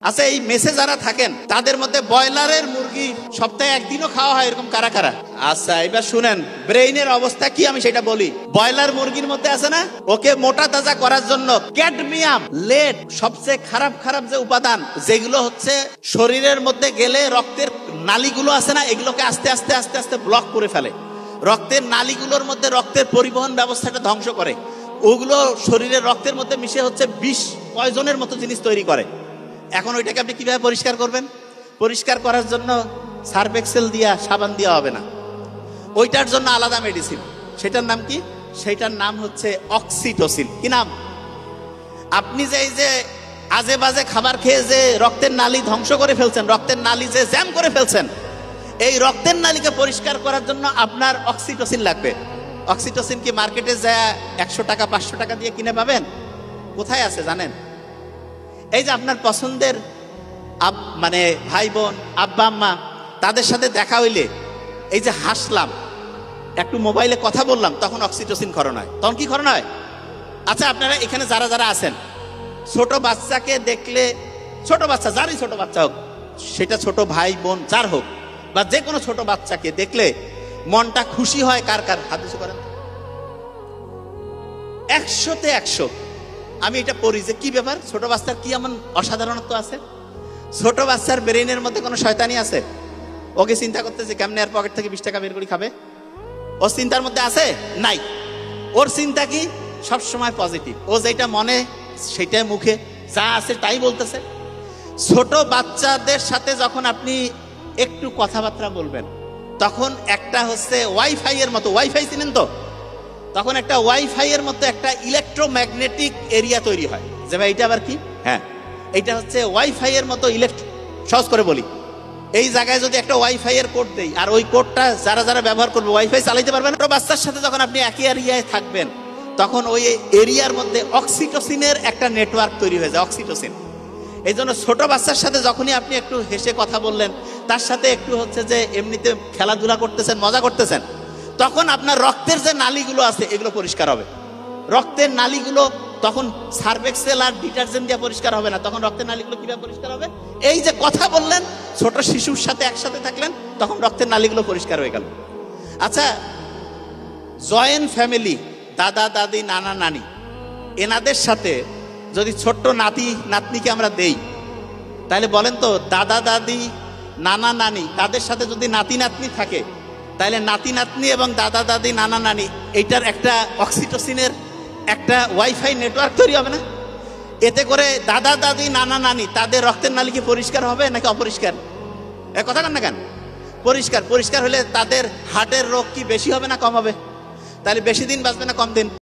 আচ্ছা, এই মেসে যারা থাকেন তাদের মধ্যে ব্রয়লারের মুরগি সপ্তাহে একদিনও খাওয়া হয় এরকম কারা কারা? আচ্ছা, এবার শুনেন ব্রেইনের অবস্থা কি আমি সেটা বলি। ব্রয়লার মুরগির মধ্যে আছে না, ওকে মোটা তাজা করার জন্য ক্যাডমিয়াম, লেড, সবচেয়ে খারাপ খারাপ যে উপাদান যেগুলো হচ্ছে শরীরের মধ্যে গেলে রক্তের নালীগুলো আছে না, এগুলোকে আস্তে আস্তে আস্তে আস্তে ব্লক করে ফেলে। রক্তের নালীগুলোর মধ্যে রক্তের পরিবহন ব্যবস্থাটা ধ্বংস করে। ওগুলো শরীরের রক্তের মধ্যে মিশে হচ্ছে বিষ, পয়জনের মতো জিনিস তৈরি করে। এখন ওইটাকে আপনি কিভাবে পরিষ্কার করবেন? পরিষ্কার করার জন্য সার্ফ এক্সেল দিয়া, সাবান দিয়া হবে না। ওইটার জন্য আলাদা মেডিসিন। সেটার নাম কি? সেটার নাম হচ্ছে অক্সিটোসিন। কি নাম? আপনি যে এই যে আজে বাজে খাবার খেয়ে যে রক্তের নালী ধ্বংস করে ফেলছেন, রক্তের নালী যে জ্যাম করে ফেলছেন, এই রক্তের নালীকে পরিষ্কার করার জন্য আপনার অক্সিটোসিন লাগবে। অক্সিটোসিন কি মার্কেটে যায় 100 টাকা 500 টাকা দিয়ে কিনে পাবেন? কোথায় আছে জানেন? এই যে আপনার পছন্দের মানে ভাই বোন, আব্বা আম্মা, তাদের সাথে দেখা হইলে এই যে হাসলাম, একটু মোবাইলে কথা বললাম, তখন অক্সিটোসিন ক্ষরণ হয়। তখন কি ক্ষরণ হয়? আচ্ছা, আপনারা এখানে যারা যারা আছেন, ছোট বাচ্চাকে দেখলে, ছোট বাচ্চা যারই ছোট বাচ্চা হোক, সেটা ছোট ভাই বোন যার হোক, বা যে কোনো ছোট বাচ্চাকে দেখলে মনটা খুশি হয় কার কার? হাত উঁচু করেন। 100-তে 100। আমি এটা পড়ি যে কি ব্যাপার, ছোট বাচ্চার কি এমন অসাধারণত্ব আছে? ছোট বাচ্চার ব্রেইনের মধ্যে কোনো শয়তানি আছে? ওকে চিন্তা করতেছে কেমনে আর পকেট থেকে 20 টাকা বের করে খাবে, ওর চিন্তার মধ্যে আছে? নাই। ওর চিন্তা কি? সব সময় পজিটিভ। ও যেটা মনে সেটাই মুখে যা আছে তাই বলতেছে। ছোট বাচ্চাদের সাথে যখন আপনি একটু কথাবার্তা বলবেন, তখন একটা হচ্ছে ওয়াইফাই এর মতো, ওয়াইফাই চিনেন তো? তখন একটা ওয়াইফাই এর মতো একটা ইলেকট্রোম্যাগনেটিক এরিয়া তৈরি হয়। যে ভাই এটা আবার কি? হ্যাঁ, এটা হচ্ছে ওয়াইফাই এর মতো সহজ করে বলি, এই জায়গায় যদি একটা ওয়াইফাই এর কোড দেই, আর ওই কোডটা যারা যারা ব্যবহার করবে ওয়াইফাই চালাইতে পারবেন। বাচ্চার সাথে যখন আপনি একই এরিয়ায় থাকবেন, তখন ওই এরিয়ার মধ্যে অক্সিটোসিনের একটা নেটওয়ার্ক তৈরি হয়ে যায়, অক্সিটোসিন। এই জন্য ছোট বাচ্চার সাথে যখনই আপনি একটু হেসে কথা বললেন, তার সাথে একটু হচ্ছে যে এমনিতে খেলাধুলা করতেছেন, মজা করতেছেন, তখন আপনার রক্তের যে নালীগুলো আছে এগুলো পরিষ্কার হবে। রক্তের নালীগুলো তখন সার্ফ এক্সেল আর ডিটারজেন্ট দিয়ে পরিষ্কার হবে না। তখন রক্তের নালীগুলো কিভাবে পরিষ্কার হবে? এই যে কথা বললেন, ছোট শিশুর সাথে একসাথে থাকলেন, তখন রক্তের নালীগুলো পরিষ্কার হয়ে গেল। আচ্ছা, জয়েন্ট ফ্যামিলি, দাদা দাদি, নানা নানি, এনাদের সাথে যদি ছোট্ট নাতি নাতনিকে আমরা দেই, তাহলে বলেন তো, দাদা দাদি, নানা নানি, তাদের সাথে যদি নাতি নাতনি থাকে, তাহলে নাতি নাতনি এবং দাদা দাদি, নানা নানি, এইটার একটা অক্সিটোসিনের একটা ওয়াইফাই নেটওয়ার্ক তৈরি হবে না? এতে করে দাদা দাদি, নানা নানি, তাদের রক্তের নালী কি পরিষ্কার হবে নাকি অপরিষ্কার? কথা কেন না কেন? পরিষ্কার। পরিষ্কার হলে তাদের হার্টের রোগ কি বেশি হবে না কম হবে? তাহলে বেশি দিন বাঁচবে না কম দিন?